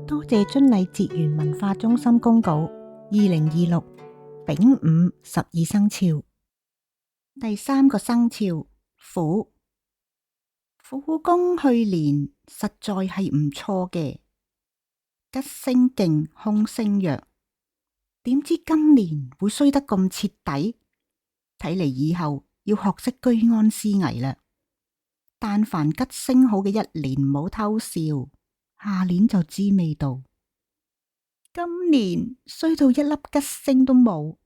多謝遵禮節園文化中心公告2026丙午12生肖第3個生肖虎。虎宮去年實在係唔錯嘅，吉星勁，凶星弱。點知今年會衰得咁徹底？睇嚟以後要學識居安思危啦。但凡吉星好嘅一年唔好偷笑，下年就知味道。今年衰到一粒吉星都冇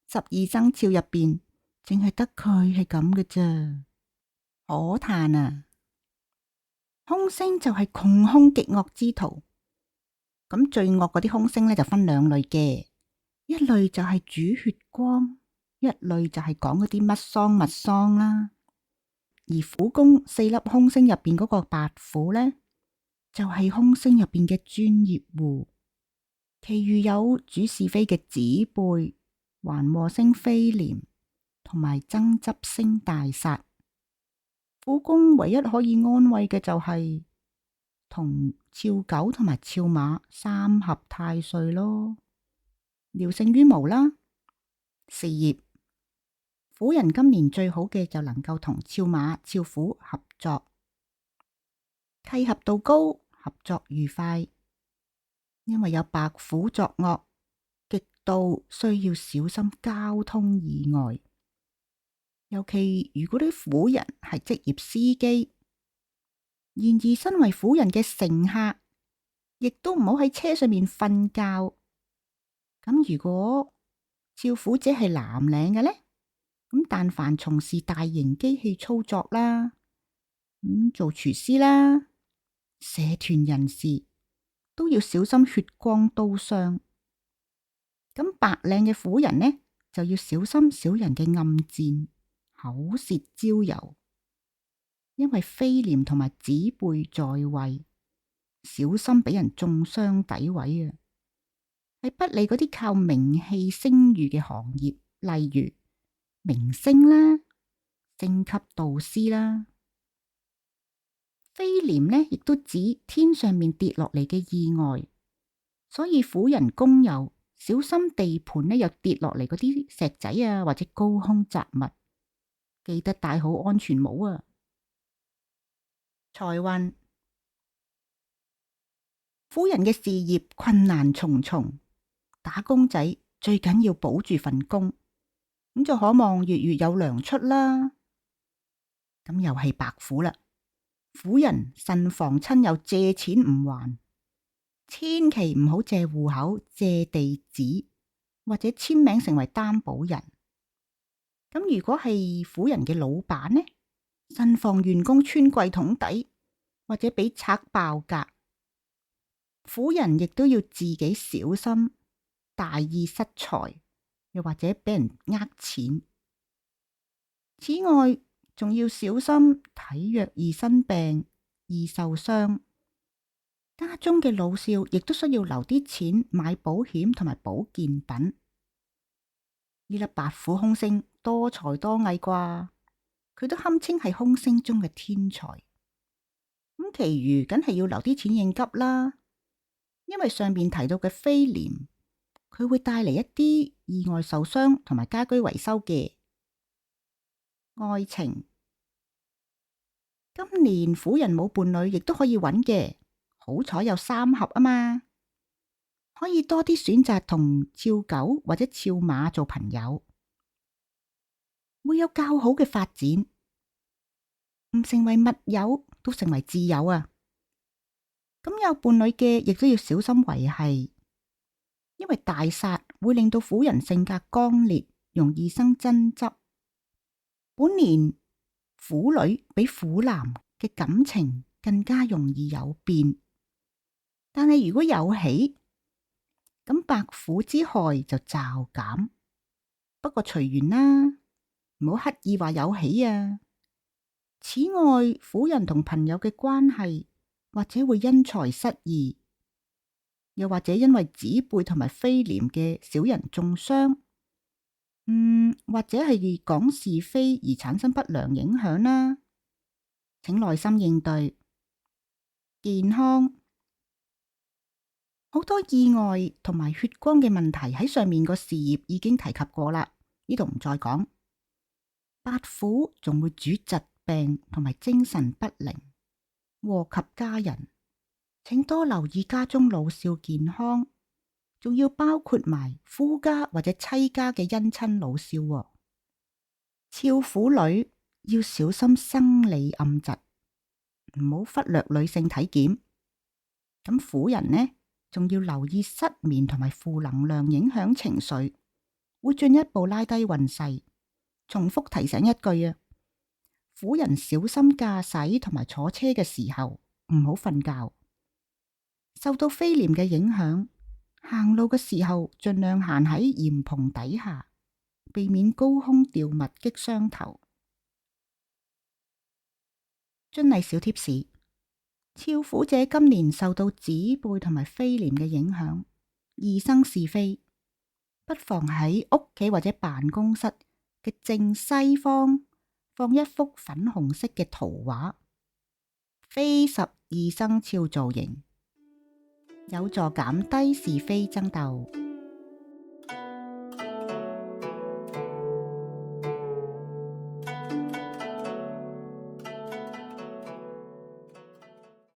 ，12生肖入邊淨係得佢係咁嘅啫，可嘆啊！凶星就係窮凶極惡之徒，咁最惡嗰啲凶星呢，就分兩類嘅，一類就係主血光，一類就係講嗰啲乜喪乜喪啦。而虎宮4粒凶星入邊嗰個白虎呢，就係凶星入邊嘅專業戶。其餘有主是非嘅子背、還禍星飛廉同埋爭執星大煞。虎宮唯一可以安慰嘅就係同肖狗同埋肖馬3合太歲咯，聊勝於無啦。事業，虎人今年最好嘅就能夠同肖馬、肖虎合作，契合度高，合作愉快。因為有白虎作惡，極度需要小心交通意外。尤其如果啲虎人係職業司機，然而身為虎人嘅乘客，亦都唔好喺車上面瞓覺。咁如果肖虎者係藍領嘅呢，咁但凡從事大型機器操作啦，做廚師啦、社團人士，都要小心血光刀傷。咁白領嘅虎人呢，就要小心小人嘅暗箭、口舌招尤，因為飛廉同埋子背在位，小心俾人中傷詆毀啊！係不利嗰啲靠名氣聲譽嘅行業，例如明星啦、星級導師啦。飛廉呢，亦都指天上面跌落嚟嘅意外，所以虎人工友小心地盤呢又跌落嚟嗰啲石仔啊，或者高空雜物，記得戴好安全帽啊！財運，虎人嘅事業困難重重，打工仔最緊要保住份工，咁就可望月月有糧出啦。咁又係白虎啦。虎人慎防親友借錢唔還，千祈唔好借戶口、借地址或者簽名成為擔保人。咁如果係虎人嘅老闆呢，慎防員工穿櫃桶底或者俾賊爆格。虎人亦都要自己小心，大意失財，又或者俾人呃錢。此外，仲要小心體弱易生病、易受傷。家中嘅老少亦都需要留啲錢買保險同埋保健品。呢粒白虎凶星多才多藝啩，佢都堪稱係凶星中嘅天才。咁其餘梗係要留啲錢應急啦，因為上面提到嘅飛廉，佢會帶嚟一啲意外受傷同埋家居維修嘅。愛情，今年虎人冇伴侶亦都可以揾嘅，好彩有3合啊嘛，可以多啲選擇同肖狗或者肖馬做朋友，會有較好嘅發展，唔成為密友都成為摯友啊。咁有伴侶嘅亦都要小心維繫，因為大煞會令到虎人性格剛烈，容易生爭執。本年虎女比虎男嘅感情更加容易有變，但係如果有喜，咁白虎之害就驟減。不過隨緣啦，唔好刻意話有喜啊。此外，虎人同朋友嘅關係或者會因財失義，又或者因為子背同埋飛廉嘅小人中傷。或者係講是非而產生不良影響啦，請耐心應對。健康，好多意外同埋血光嘅問題喺上面個事業已經提及過啦，呢度唔再講。八苦仲會主疾病同埋精神不寧，禍及家人，請多留意家中老少健康，仲要包括埋夫家或者妻家嘅姻親老少喎。俏婦女要小心生理暗疾，唔好忽略女性體檢。咁婦人呢，仲要留意失眠同埋負能量影響情緒，會進一步拉低運勢。重複提醒一句啊，婦人小心駕駛同埋坐車嘅時候唔好瞓覺。受到飛廉嘅影響，行路嘅時候盡量行喺簷篷底下，避免高空吊物擊傷頭。遵禮小貼士：俏婦者今年受到子輩同埋飛廉嘅影響，易生是非，不妨喺屋企或者辦公室嘅正西方放一幅粉紅色嘅圖畫，非12生肖造型，有助減低是非爭鬥。